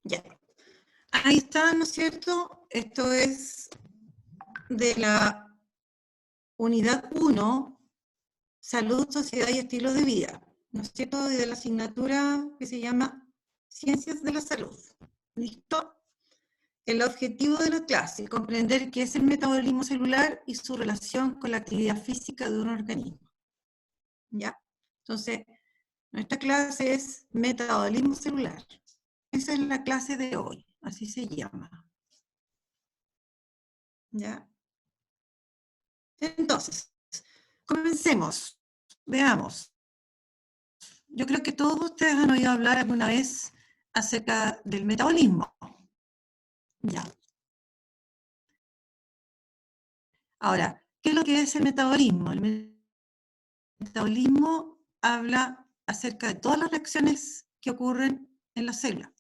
Ya. Ahí está, ¿no es cierto? Esto es de la unidad 1, Salud, Sociedad y Estilo de Vida, ¿no es cierto? De la asignatura que se llama Ciencias de la Salud. ¿Listo? El objetivo de la clase, comprender qué es el metabolismo celular y su relación con la actividad física de un organismo. ¿Ya? Entonces, nuestra clase es metabolismo celular. Esa es la clase de hoy, así se llama. ¿Ya? Entonces, comencemos. Veamos. Yo creo que todos ustedes han oído hablar alguna vez acerca del metabolismo. Ya. Ahora, ¿qué es lo que es el metabolismo? El metabolismo habla acerca de todas las reacciones que ocurren en la célula.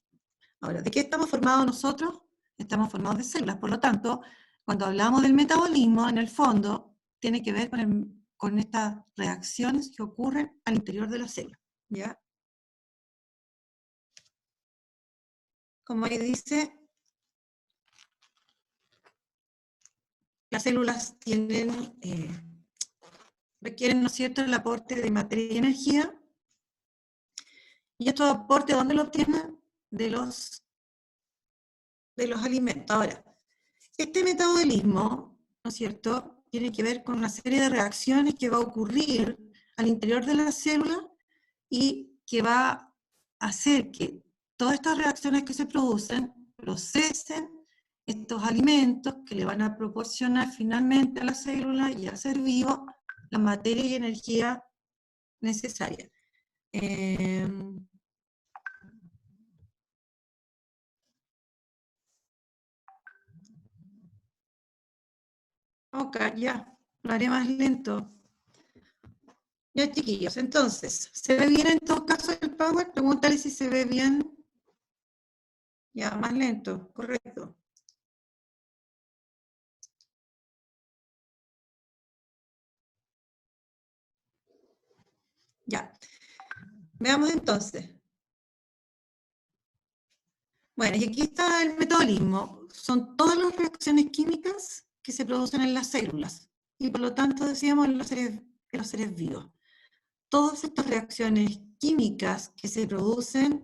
Ahora, ¿de qué estamos formados nosotros? Estamos formados de células, por lo tanto, cuando hablamos del metabolismo, en el fondo, tiene que ver con estas reacciones que ocurren al interior de la célula, ¿ya? Como ahí dice, las células requieren, ¿no es cierto?, el aporte de materia y energía, y estos aportes, ¿dónde lo obtienen? De los alimentos. Ahora, este metabolismo, ¿no es cierto?, tiene que ver con una serie de reacciones que va a ocurrir al interior de la célula y que va a hacer que todas estas reacciones que se producen procesen estos alimentos que le van a proporcionar finalmente a la célula y al ser vivo la materia y energía necesaria. Ok, ya, lo haré más lento. Ya, chiquillos, entonces, ¿se ve bien en todo caso el Power? Pregúntale si se ve bien. Ya, más lento, correcto. Ya, veamos entonces. Bueno, y aquí está el metabolismo. Son todas las reacciones químicas que se producen en las células. Y por lo tanto, decíamos en los seres vivos. Todas estas reacciones químicas que se producen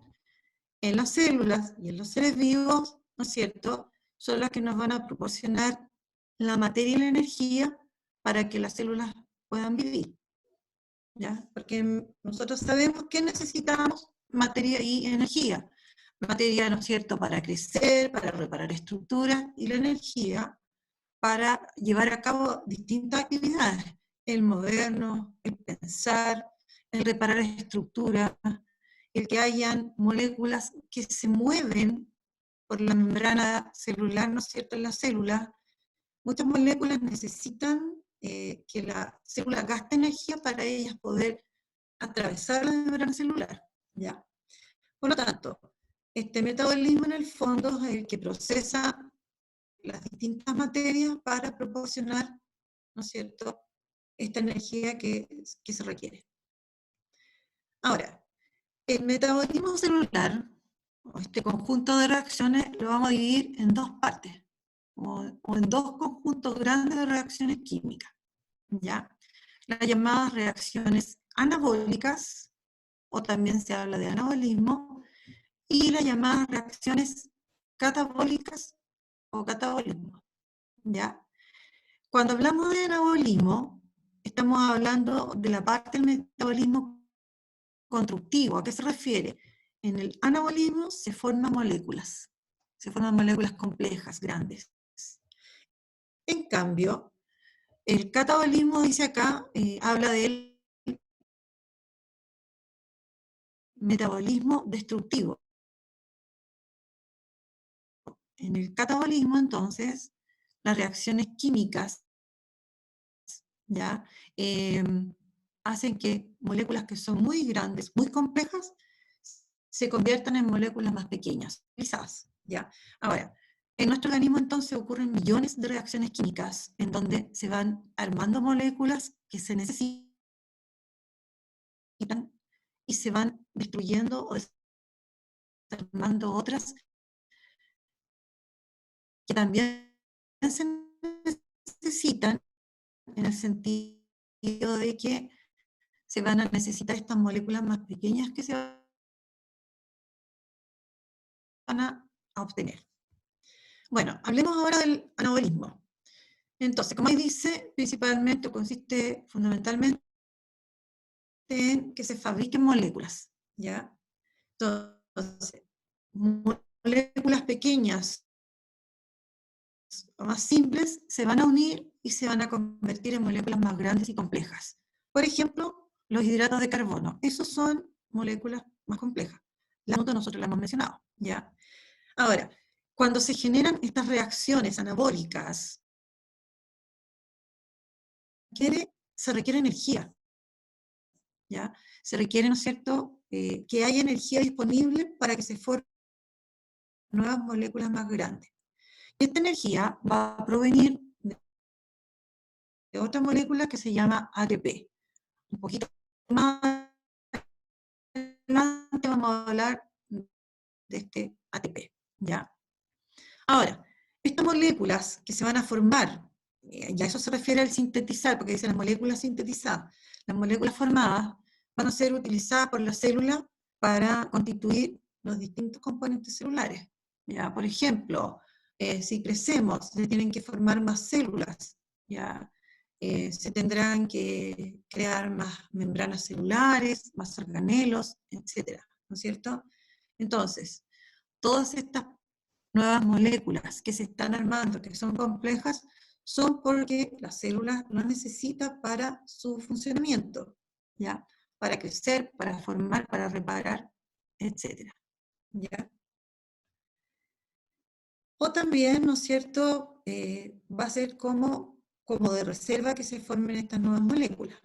en las células y en los seres vivos, ¿no es cierto?, son las que nos van a proporcionar la materia y la energía para que las células puedan vivir, ¿ya? Porque nosotros sabemos que necesitamos materia y energía. Materia, ¿no es cierto?, para crecer, para reparar estructuras, y la energía para llevar a cabo distintas actividades, el movernos, el pensar, el reparar estructuras, el que hayan moléculas que se mueven por la membrana celular, ¿no es cierto?, en la célula. Muchas moléculas necesitan que la célula gaste energía para ellas poder atravesar la membrana celular, ¿ya? Por lo tanto, este metabolismo en el fondo es el que procesa las distintas materias para proporcionar, ¿no es cierto?, esta energía que se requiere. Ahora, el metabolismo celular, o este conjunto de reacciones, lo vamos a dividir en dos partes, o en dos conjuntos grandes de reacciones químicas, ¿ya? Las llamadas reacciones anabólicas, o también se habla de anabolismo, y las llamadas reacciones catabólicas o catabolismo, ¿ya? Cuando hablamos de anabolismo, estamos hablando de la parte del metabolismo constructivo. ¿A qué se refiere? En el anabolismo se forman moléculas complejas, grandes. En cambio, el catabolismo, dice acá, habla del metabolismo destructivo. En el catabolismo, entonces, las reacciones químicas, ¿ya?, hacen que moléculas que son muy grandes, muy complejas, se conviertan en moléculas más pequeñas, quizás, ¿ya? Ahora, en nuestro organismo entonces ocurren millones de reacciones químicas en donde se van armando moléculas que se necesitan y se van destruyendo o desarmando otras que también se necesitan en el sentido de que se van a necesitar estas moléculas más pequeñas que se van a obtener. Bueno, hablemos ahora del anabolismo. Entonces, como ahí dice, principalmente consiste fundamentalmente en que se fabriquen moléculas, ¿ya? Entonces, moléculas pequeñas o más simples se van a unir y se van a convertir en moléculas más grandes y complejas. Por ejemplo, los hidratos de carbono. Esos son moléculas más complejas. La nota nosotros la hemos mencionado, ¿ya? Ahora, cuando se generan estas reacciones anabólicas, se requiere energía, ¿ya? Se requiere, ¿no es cierto?, que haya energía disponible para que se formen nuevas moléculas más grandes. Y esta energía va a provenir de otra molécula que se llama ATP. Un poquito más adelante vamos a hablar de este ATP, ¿ya? Ahora, estas moléculas que se van a formar, y a eso se refiere al sintetizar, porque dice las moléculas sintetizadas, las moléculas formadas van a ser utilizadas por la célula para constituir los distintos componentes celulares. ¿Ya? Por ejemplo, si crecemos, se tienen que formar más células, ¿ya? Se tendrán que crear más membranas celulares, más organelos, etc. ¿No es cierto? Entonces, todas estas nuevas moléculas que se están armando, que son complejas, son porque la célula lo necesita para su funcionamiento, ¿ya? Para crecer, para formar, para reparar, etc. ¿Ya? O también, ¿no es cierto?, va a ser como de reserva que se formen estas nuevas moléculas.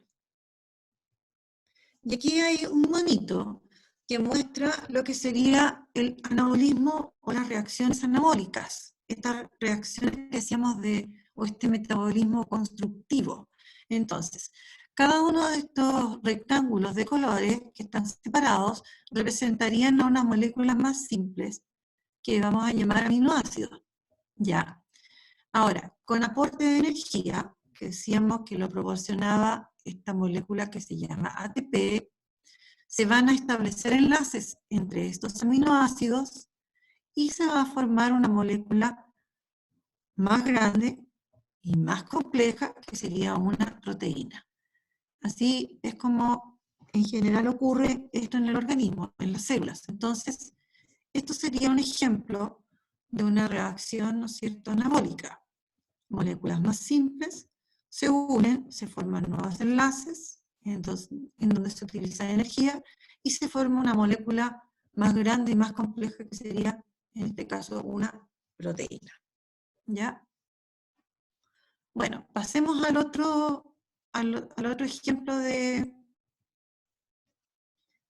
Y aquí hay un monito que muestra lo que sería el anabolismo o las reacciones anabólicas, estas reacciones que decíamos o este metabolismo constructivo. Entonces, cada uno de estos rectángulos de colores que están separados representarían a unas moléculas más simples que vamos a llamar aminoácidos. Ya. Ahora, con aporte de energía, que decíamos que lo proporcionaba esta molécula que se llama ATP, se van a establecer enlaces entre estos aminoácidos y se va a formar una molécula más grande y más compleja, que sería una proteína. Así es como en general ocurre esto en el organismo, en las células. Entonces, esto sería un ejemplo de una reacción, ¿no es cierto?, anabólica. Moléculas más simples se unen, se forman nuevos enlaces, entonces, en donde se utiliza energía, y se forma una molécula más grande y más compleja, que sería, en este caso, una proteína. ¿Ya? Bueno, pasemos al otro ejemplo de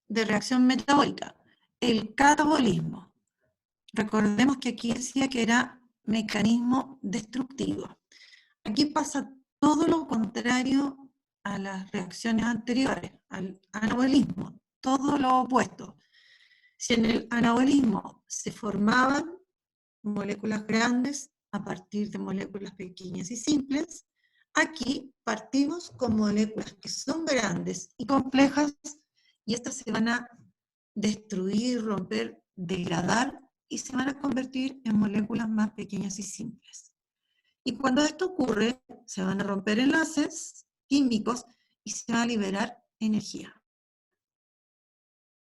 reacción metabólica, el catabolismo. Recordemos que aquí decía que era mecanismo destructivo. Aquí pasa todo lo contrario a las reacciones anteriores, al anabolismo, todo lo opuesto. Si en el anabolismo se formaban moléculas grandes a partir de moléculas pequeñas y simples, aquí partimos con moléculas que son grandes y complejas, y estas se van a destruir, romper, degradar, y se van a convertir en moléculas más pequeñas y simples. Y cuando esto ocurre, se van a romper enlaces químicos y se va a liberar energía.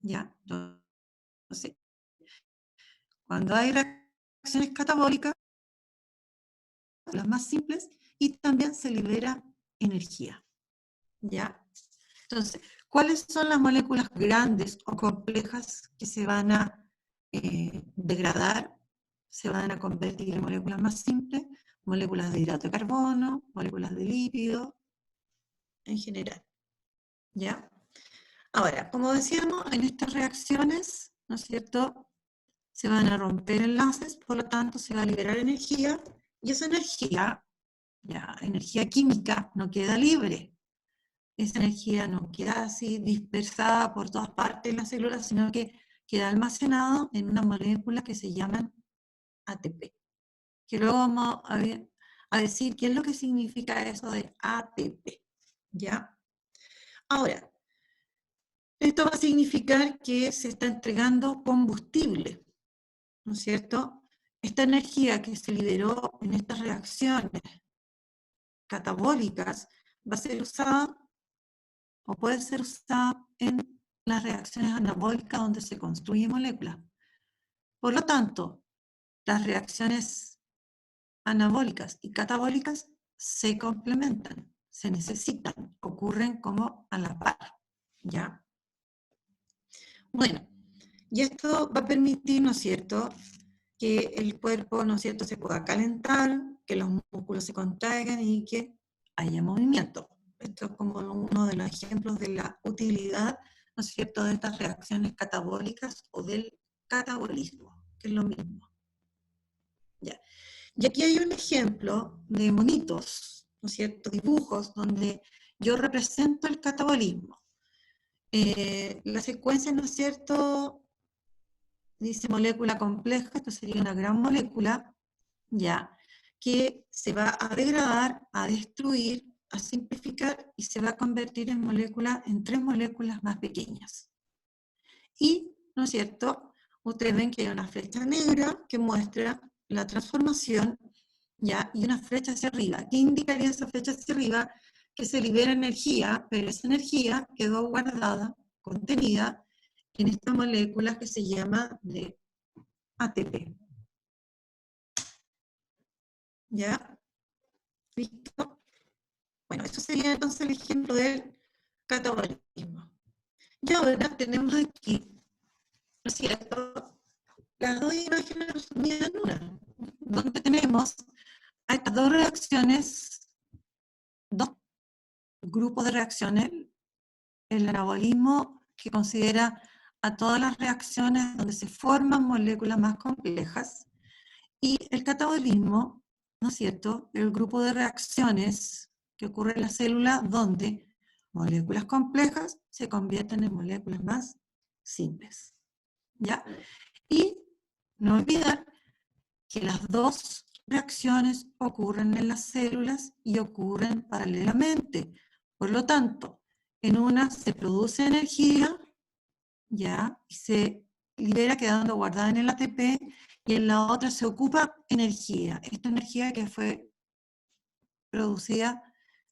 ¿Ya? Entonces, cuando hay reacciones catabólicas, las más simples, y también se libera energía. ¿Ya? Entonces, ¿cuáles son las moléculas grandes o complejas que se van a degradar, se van a convertir en moléculas más simples? Moléculas de hidrato de carbono, moléculas de lípido, en general. ¿Ya? Ahora, como decíamos, en estas reacciones, ¿no es cierto?, se van a romper enlaces, por lo tanto se va a liberar energía, y esa energía, ya, energía química, no queda libre. Esa energía no queda así dispersada por todas partes de la célula, sino que queda almacenado en una molécula que se llama ATP, que luego vamos a decir qué es lo que significa eso de ATP, ¿ya? Ahora, esto va a significar que se está entregando combustible, ¿no es cierto? Esta energía que se liberó en estas reacciones catabólicas va a ser usada o puede ser usada en las reacciones anabólicas donde se construyen moléculas. Por lo tanto, las reacciones anabólicas y catabólicas se complementan, se necesitan, ocurren como a la par, ¿ya? Bueno, y esto va a permitir, ¿no es cierto?, que el cuerpo, ¿no es cierto?, se pueda calentar, que los músculos se contraigan y que haya movimiento. Esto es como uno de los ejemplos de la utilidad, ¿no es cierto?, de estas reacciones catabólicas o del catabolismo, que es lo mismo. Ya. Y aquí hay un ejemplo de monitos, ¿no es cierto?, dibujos donde yo represento el catabolismo. La secuencia, ¿no es cierto?, dice molécula compleja, esto sería una gran molécula, ya, que se va a degradar, a destruir, a simplificar y se va a convertir en tres moléculas más pequeñas. Y, ¿no es cierto?, ustedes ven que hay una flecha negra que muestra la transformación, ya, y una flecha hacia arriba. ¿Qué indicaría esa flecha hacia arriba? Que se libera energía, pero esa energía quedó guardada, contenida, en esta molécula que se llama de ATP. ¿Ya? ¿Listo? Bueno, eso sería entonces el ejemplo del catabolismo. Y ahora tenemos aquí, ¿no es cierto?, las dos imágenes resumidas en una, donde tenemos a estas dos reacciones, dos grupos de reacciones, el anabolismo que considera a todas las reacciones donde se forman moléculas más complejas, y el catabolismo, ¿no es cierto?, el grupo de reacciones que ocurre en la célula donde moléculas complejas se convierten en moléculas más simples, ¿ya? Y no olvidar que las dos reacciones ocurren en las células y ocurren paralelamente. Por lo tanto, en una se produce energía, ¿ya?, y se libera quedando guardada en el ATP, y en la otra se ocupa energía, esta energía que fue producida,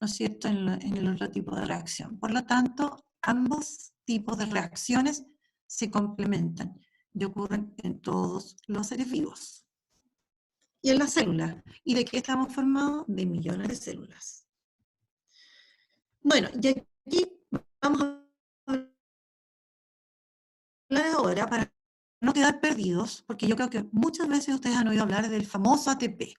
¿no es cierto?, en el otro tipo de reacción. Por lo tanto, ambos tipos de reacciones se complementan y ocurren en todos los seres vivos. Y en las células. ¿Y de qué estamos formados? De millones de células. Bueno, y aquí vamos a hablar ahora para no quedar perdidos, porque yo creo que muchas veces ustedes han oído hablar del famoso ATP.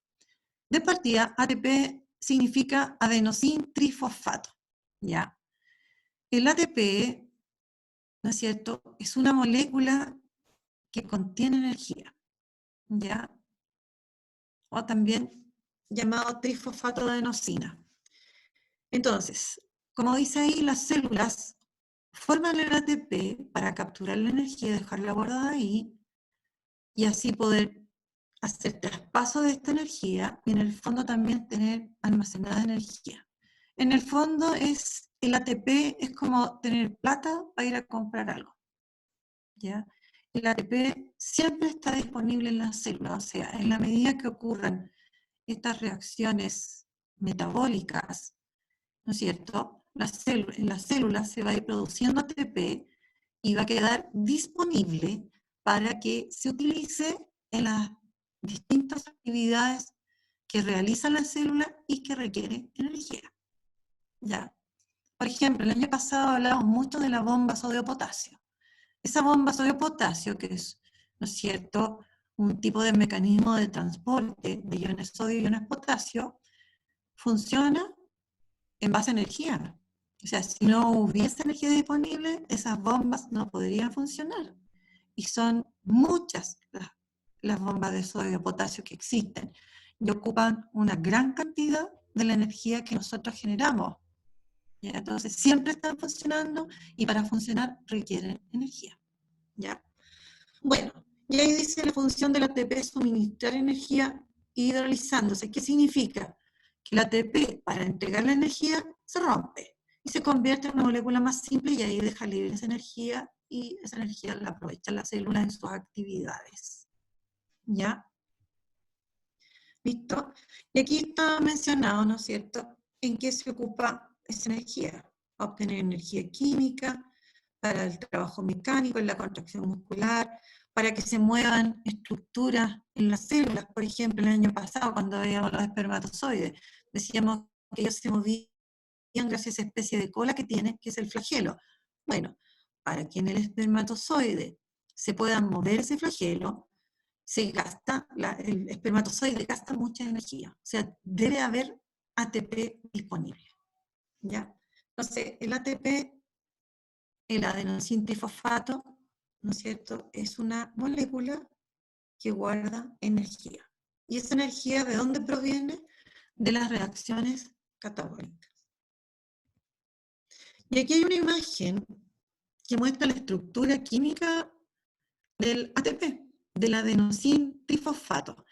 De partida, ATP significa adenosín trifosfato, ¿ya? El ATP, ¿no es cierto?, es una molécula que contiene energía, ¿ya?, o también llamado trifosfato de adenosina. Entonces, como dice ahí, las células forman el ATP para capturar la energía y dejarla guardada ahí, y así poder hacer traspaso de esta energía y en el fondo también tener almacenada energía. En el fondo el ATP es como tener plata para ir a comprar algo, ¿ya? El ATP siempre está disponible en las células, o sea, en la medida que ocurran estas reacciones metabólicas, ¿no es cierto?, en las células se va a ir produciendo ATP y va a quedar disponible para que se utilice en las distintas actividades que realiza la célula y que requieren energía. ¿Ya? Por ejemplo, el año pasado hablamos mucho de la bomba sodio-potasio. Esa bomba sodio-potasio, que es, ¿no es cierto?, un tipo de mecanismo de transporte de iones sodio y iones potasio, funciona en base a energía. O sea, si no hubiese energía disponible, esas bombas no podrían funcionar. Y son muchas las bombas de sodio y potasio que existen y ocupan una gran cantidad de la energía que nosotros generamos. ¿Ya? Entonces, siempre están funcionando y para funcionar requieren energía. ¿Ya? Bueno, y ahí dice la función del ATP es suministrar energía hidrolizándose. ¿Qué significa? Que la ATP, para entregar la energía, se rompe y se convierte en una molécula más simple y ahí deja libre esa energía y esa energía la aprovecha la célula en sus actividades. ¿Ya? ¿Listo? Y aquí está mencionado, ¿no es cierto?, en qué se ocupa esa energía. Obtener energía química, para el trabajo mecánico, en la contracción muscular, para que se muevan estructuras en las células. Por ejemplo, el año pasado, cuando veíamos los espermatozoides, decíamos que ellos se movían gracias a esa especie de cola que tiene, que es el flagelo. Bueno, para que en el espermatozoide se pueda mover ese flagelo, el espermatozoide gasta mucha energía. O sea, debe haber ATP disponible. ¿Ya? Entonces, el ATP, el adenosín trifosfato, ¿no es cierto?, es una molécula que guarda energía. ¿Y esa energía de dónde proviene? De las reacciones catabólicas. Y aquí hay una imagen que muestra la estructura química del ATP, del adenosín trifosfato.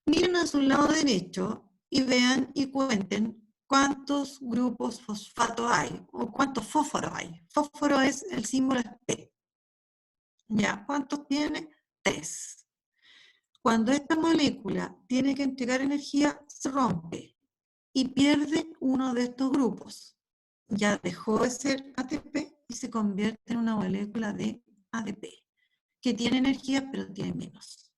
Miren a su lado derecho y vean y cuenten cuántos grupos fosfato hay o cuántos fósforos hay. Fósforo es el símbolo P. ¿Ya? ¿Cuántos tiene? 3. Cuando esta molécula tiene que entregar energía, se rompe y pierde uno de estos grupos. Ya dejó de ser ATP y se convierte en una molécula de ADP, que tiene energía pero tiene menos.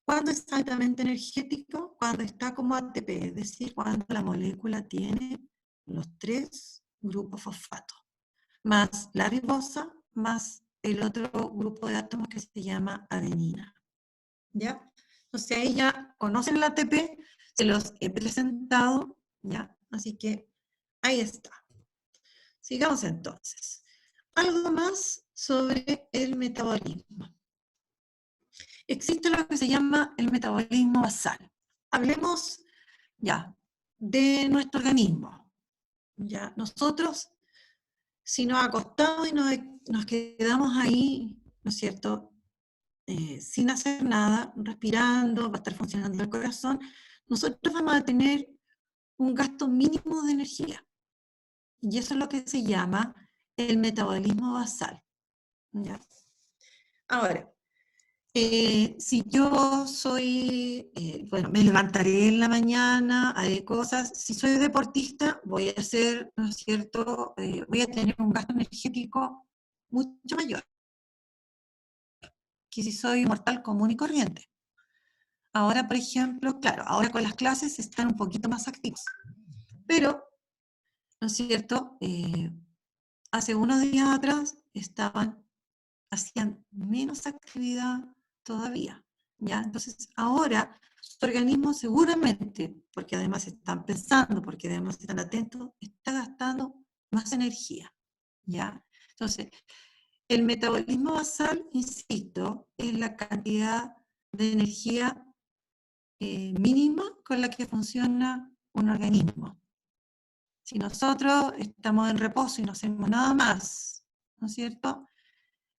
¿Cuándo es altamente energético? Cuando está como ATP, es decir, cuando la molécula tiene los 3 grupos fosfato, más la ribosa, más el otro grupo de átomos que se llama adenina. ¿Ya? Entonces ahí ya conocen el ATP, se los he presentado, ¿ya? Así que ahí está. Sigamos entonces. Algo más sobre el metabolismo. Existe lo que se llama el metabolismo basal. Hablemos ya de nuestro organismo. Ya, nosotros, si nos acostamos y nos quedamos ahí, ¿no es cierto?, sin hacer nada, respirando, va a estar funcionando el corazón, nosotros vamos a tener un gasto mínimo de energía. Y eso es lo que se llama el metabolismo basal. ¿Ya? Ahora, si yo soy, bueno, me levantaré en la mañana, haré cosas, si soy deportista, voy a hacer, ¿no es cierto?, voy a tener un gasto energético mucho mayor que si soy mortal común y corriente. Ahora, por ejemplo, claro, ahora con las clases están un poquito más activos, pero, ¿no es cierto?, hace unos días atrás hacían menos actividad todavía, ¿ya? Entonces, ahora su organismo seguramente, porque además están pensando, porque además están atentos, está gastando más energía, ¿ya? Entonces, el metabolismo basal, insisto, es la cantidad de energía mínima con la que funciona un organismo. Si nosotros estamos en reposo y no hacemos nada más, ¿no es cierto?,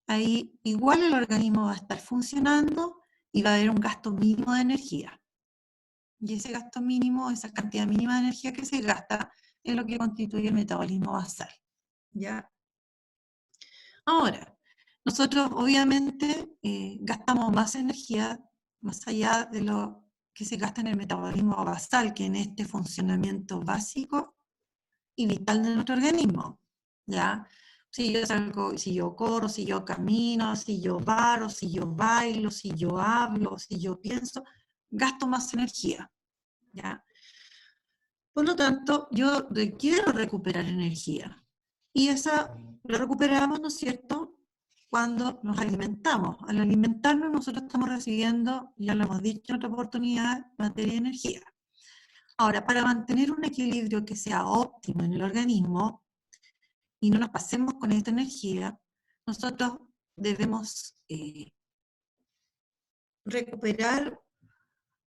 ahí igual el organismo va a estar funcionando y va a haber un gasto mínimo de energía. Y ese gasto mínimo, esa cantidad mínima de energía que se gasta, es lo que constituye el metabolismo basal. ¿Ya? Ahora, nosotros obviamente gastamos más energía más allá de lo que se gasta en el metabolismo basal, que en este funcionamiento básico y vital de nuestro organismo. ¿Ya? Si yo salgo, si yo corro, si yo camino, si yo paro, si yo bailo, si yo hablo, si yo pienso, gasto más energía. ¿Ya? Por lo tanto, yo quiero recuperar energía. Y esa la recuperamos, ¿no es cierto?, cuando nos alimentamos. Al alimentarnos nosotros estamos recibiendo, ya lo hemos dicho en otra oportunidad, materia y energía. Ahora, para mantener un equilibrio que sea óptimo en el organismo y no nos pasemos con esta energía, nosotros debemos recuperar,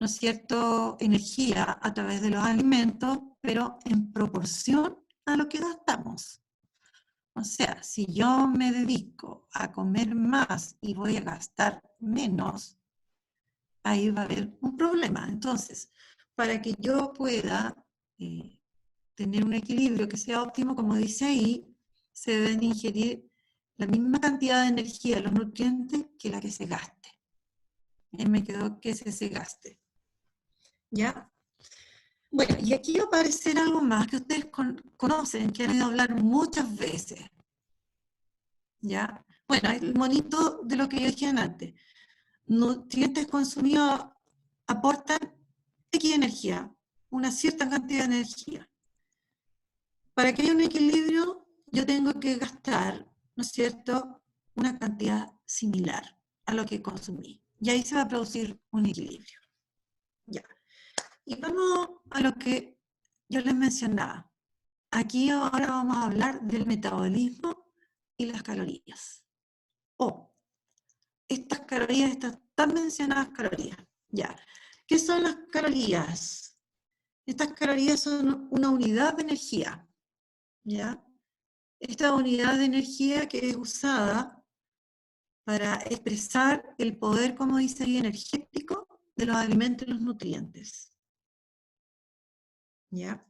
¿no es cierto?, energía a través de los alimentos, pero en proporción a lo que gastamos. O sea, si yo me dedico a comer más y voy a gastar menos, ahí va a haber un problema. Entonces, para que yo pueda tener un equilibrio que sea óptimo, como dice ahí, se deben ingerir la misma cantidad de energía, los nutrientes, que la que se gaste. Me quedó que se gaste. ¿Ya? Bueno, y aquí va a aparecer algo más que ustedes conocen, que han oído hablar muchas veces. ¿Ya? Bueno, el monito de lo que yo dije antes. Nutrientes consumidos aportan X energía, una cierta cantidad de energía. Para que haya un equilibrio, yo tengo que gastar, ¿no es cierto?, una cantidad similar a lo que consumí. Y ahí se va a producir un equilibrio. Ya. Y vamos a lo que yo les mencionaba. Aquí ahora vamos a hablar del metabolismo y las calorías. Estas calorías, estas tan mencionadas calorías. Ya. ¿Qué son las calorías? Estas calorías son una unidad de energía. ¿Ya? Esta unidad de energía que es usada para expresar el poder, como dice ahí, energético de los alimentos y los nutrientes. ¿Ya?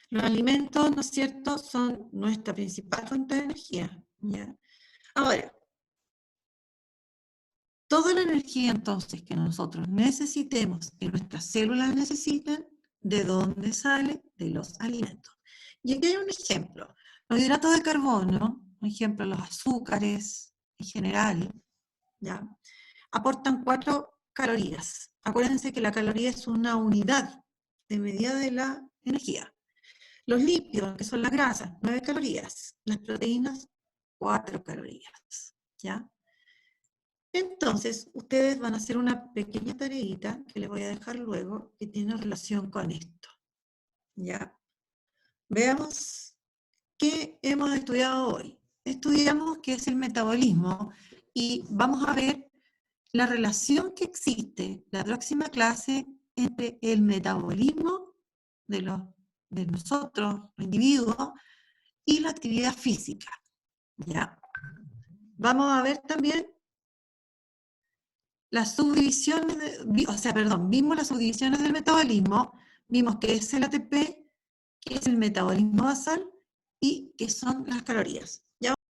Los alimentos, ¿no es cierto?, son nuestra principal fuente de energía. ¿Ya? Ahora, toda la energía entonces que nosotros necesitemos, que nuestras células necesitan, ¿de dónde sale? De los alimentos. Y aquí hay un ejemplo. Los hidratos de carbono, por ejemplo, los azúcares en general, ¿ya?, aportan 4 calorías. Acuérdense que la caloría es una unidad de medida de la energía. Los lípidos, que son las grasas, 9 calorías. Las proteínas, 4 calorías. ¿Ya? Entonces, ustedes van a hacer una pequeña tareita que les voy a dejar luego, que tiene relación con esto. ¿Ya? Veamos qué hemos estudiado hoy. Estudiamos qué es el metabolismo y vamos a ver la relación que existe, la próxima clase, entre el metabolismo de nosotros, los individuos, y la actividad física. ¿Ya? Vamos a ver también las subdivisiones, vimos las subdivisiones del metabolismo, vimos qué es el ATP, qué es el metabolismo basal y qué son las calorías.